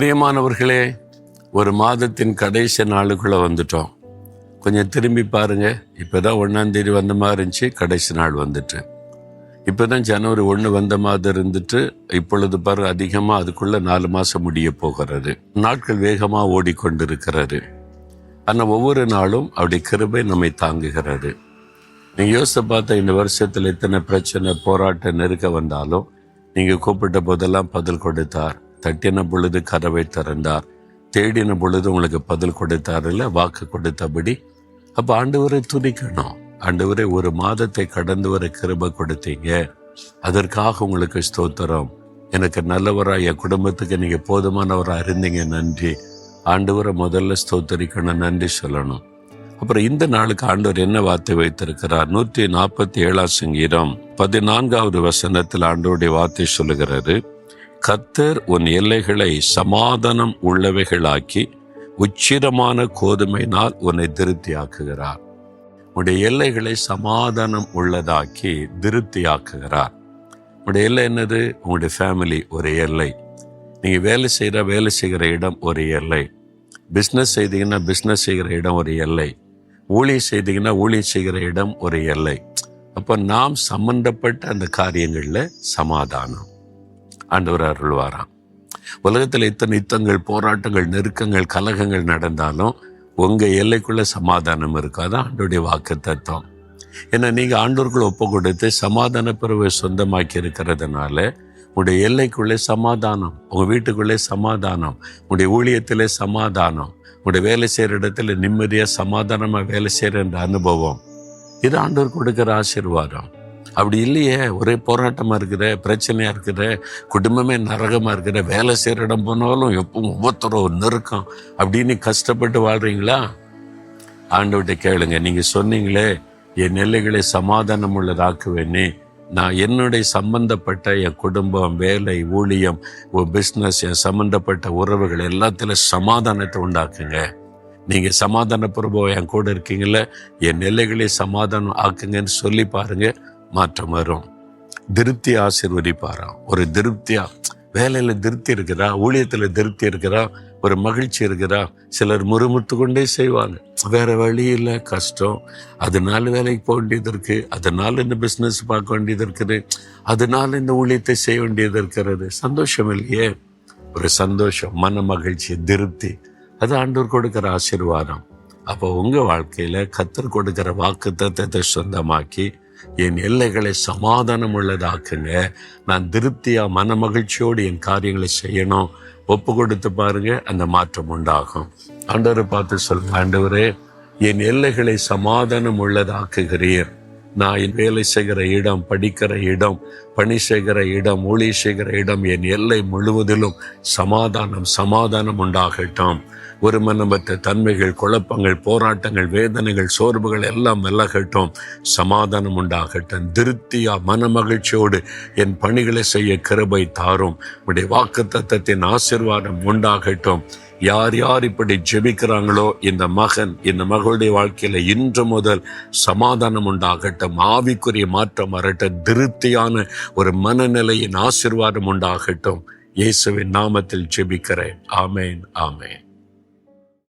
பிரியமானவர்களே, ஒரு மாதத்தின் கடைசி நாளுக்குள்ளே வந்துட்டோம். கொஞ்சம் திரும்பி பாருங்க. இப்போ தான் 1ஆம் தேதி வந்த மாதிரி இருந்துச்சு, கடைசி நாள் வந்துட்டு. இப்போ தான் ஜனவரி 1 வந்த மாதிரி இருந்துட்டு, இப்பொழுது பாரு அதிகமாக அதுக்குள்ளே 4 மாதம் முடிய போகிறது. நாட்கள் வேகமாக ஓடிக்கொண்டிருக்கிறது. ஆனால் ஒவ்வொரு நாளும் அப்படி கிருபை நம்மை தாங்குகிறது. நீங்கள் யோசித்து பார்த்தா இந்த வருஷத்தில் எத்தனை பிரச்சனை, போராட்டம், நெருக்க வந்தாலும் நீங்கள் கூப்பிட்ட போதெல்லாம் பதில் கொடுத்தார். தட்டின பொழுது கதவை திறந்தார். தேடின பொழுது உங்களுக்கு பதில் கொடுத்தார், இல்லை வாக்கு கொடுத்தபடி. அப்போ ஆண்டவரை துதிக்கணும். ஆண்டவரே, ஒரு மாதத்தை கடந்து வர கிருபை கொடுத்தீங்க, அதற்காக உங்களுக்கு ஸ்தோத்திரம். எனக்கு நல்லவராக, என் குடும்பத்துக்கு நீங்கள் போதுமானவராக இருந்தீங்க, நன்றி. ஆண்டவரை முதல்ல ஸ்தோத்தரிக்கணும், நன்றி சொல்லணும். அப்புறம் இந்த நாளுக்கு ஆண்டவர் என்ன வார்த்தை வைத்திருக்கிறார்? 147 சங்கீதம் 14வது வசனத்தில் ஆண்டவருடைய வார்த்தை சொல்லுகிறது, கர்த்தர் உன் எல்லைகளை சமாதானம் உள்ளவைகளாக்கி உச்சிரமான கோதுமையினால் உன்னை திருப்தியாக்குகிறார். உன்னுடைய எல்லைகளை சமாதானம் உள்ளதாக்கி திருப்தியாக்குகிறார். உன்னுடைய எல்லை என்னது? உங்களுடைய ஃபேமிலி ஒரு எல்லை. நீங்கள் வேலை செய்கிற இடம் ஒரு எல்லை. பிஸ்னஸ் செய்தீங்கன்னா பிஸ்னஸ் செய்கிற இடம் ஒரு எல்லை. ஊழியம் செய்தீங்கன்னா ஊழியம் செய்கிற இடம் ஒரு எல்லை. அப்போ நாம் சம்பந்தப்பட்ட அந்த காரியங்களில் சமாதானம் ஆண்டவர் அருள்வாராம். உலகத்தில் இத்தனை யுத்தங்கள், போராட்டங்கள், நெருக்கங்கள், கலகங்கள் நடந்தாலும் உங்கள் எல்லைக்குள்ளே சமாதானம் இருக்காது. ஆண்டோடைய வாக்கு தத்துவம். ஏன்னா நீங்கள் ஆண்டோருக்குள்ள ஒப்பு கொடுத்து சமாதான பிறவை சொந்தமாக்கி இருக்கிறதுனால உங்களுடைய எல்லைக்குள்ளே சமாதானம், உங்கள் வீட்டுக்குள்ளே சமாதானம், உங்களுடைய ஊழியத்திலே சமாதானம், உங்களுடைய வேலை செய்கிற இடத்துல நிம்மதியாக சமாதானமாக வேலை செய்கிற அனுபவம், இது ஆண்டவர் கொடுக்குற ஆசீர்வாதம். அப்படி இல்லையே, ஒரே போராட்டமாக இருக்கிற, பிரச்சனையாக இருக்கிற, குடும்பமே நரகமாக இருக்கிற, வேலை செய்கிற இடம் போனாலும் எப்பவும் ஒவ்வொருத்தரும் ஒரு நெருக்கம் அப்படின்னு கஷ்டப்பட்டு வாழ்கிறீங்களா? ஆண்டவர்கிட்ட கேளுங்க. நீங்கள் சொன்னீங்களே, என் எல்லைகளை சமாதானம் உள்ளதாக்குவேனே, நான் என்னுடைய சம்பந்தப்பட்ட என் குடும்பம், வேலை, ஊழியம், பிஸ்னஸ், என் சம்பந்தப்பட்ட உறவுகள் எல்லாத்திலும் சமாதானத்தை உண்டாக்குங்க. நீங்கள் சமாதான பிரபு என் கூட இருக்கீங்கள, என் எல்லைகளை சமாதானம் ஆக்குங்கன்னு சொல்லி பாருங்க, மாற்றம் வரும். திருப்தி ஆசீர்வதிப்பாராம். ஒரு திருப்தியா வேலையில் திருப்தி இருக்கிறா, ஊழியத்தில் திருப்தி இருக்கிறா, ஒரு மகிழ்ச்சி இருக்கிறா. சிலர் முறுமுறுத்து கொண்டே செய்வாங்க, வேற வழி இல்லை, கஷ்டம், அதனால வேலைக்கு போக வேண்டியது இருக்கு, அதனால இந்த பிஸ்னஸ் பார்க்க வேண்டியது இருக்குது, அதனால இந்த ஊழியத்தை செய்ய வேண்டியது இருக்கிறது. சந்தோஷம் இல்லையே? ஒரு சந்தோஷம், மன மகிழ்ச்சி, திருப்தி, அது ஆண்டவர் கொடுக்கிற ஆசீர்வாதம். அப்போ உங்கள் வாழ்க்கையில் கர்த்தர் கொடுக்கிற வாக்கு தத்தத்தை சொந்தமாக்கி என் எல்லைகளை சமாதானம் உள்ளதாக்குங்க. நான் திருப்தியாக மன மகிழ்ச்சியோடு என் காரியங்களை செய்யணும். ஒப்பு கொடுத்து பாருங்க, அந்த மாற்றம் உண்டாகும். ஆண்டவரை பார்த்து சொல்லுங்க, ஆண்டவரே, என் எல்லைகளை சமாதானம் உள்ளதாக்குகிறீர். நான் என் வேலை செய்கிற இடம், படிக்கிற இடம், பணி செய்கிற இடம், ஊழியம் செய்கிற இடம், என் எல்லை முழுவதிலும் சமாதானம் உண்டாகட்டும். ஒரு மனமற்ற தன்மைகள், குழப்பங்கள், போராட்டங்கள், வேதனைகள், சோர்வுகள் எல்லாம் விலகட்டும். சமாதானம் உண்டாகட்டும். திருப்தியா மன மகிழ்ச்சியோடு என் பணிகளை செய்ய கிருபை தாரும். உடைய வாக்கு தத்தத்தின் ஆசீர்வாதம் உண்டாகட்டும். யார் யார் இப்படி ஜெபிக்கிறாங்களோ, இந்த மகன், இந்த மகளுடைய வாழ்க்கையில இன்று முதல் சமாதானம் உண்டாகட்டும். ஆவிக்குரிய மாற்றம் வரட்டும். திருப்தியான ஒரு மனநிலையின் ஆசீர்வாதம் உண்டாகட்டும். இயேசுவின் நாமத்தில் ஜெபிக்கிறேன். ஆமேன், ஆமேன்.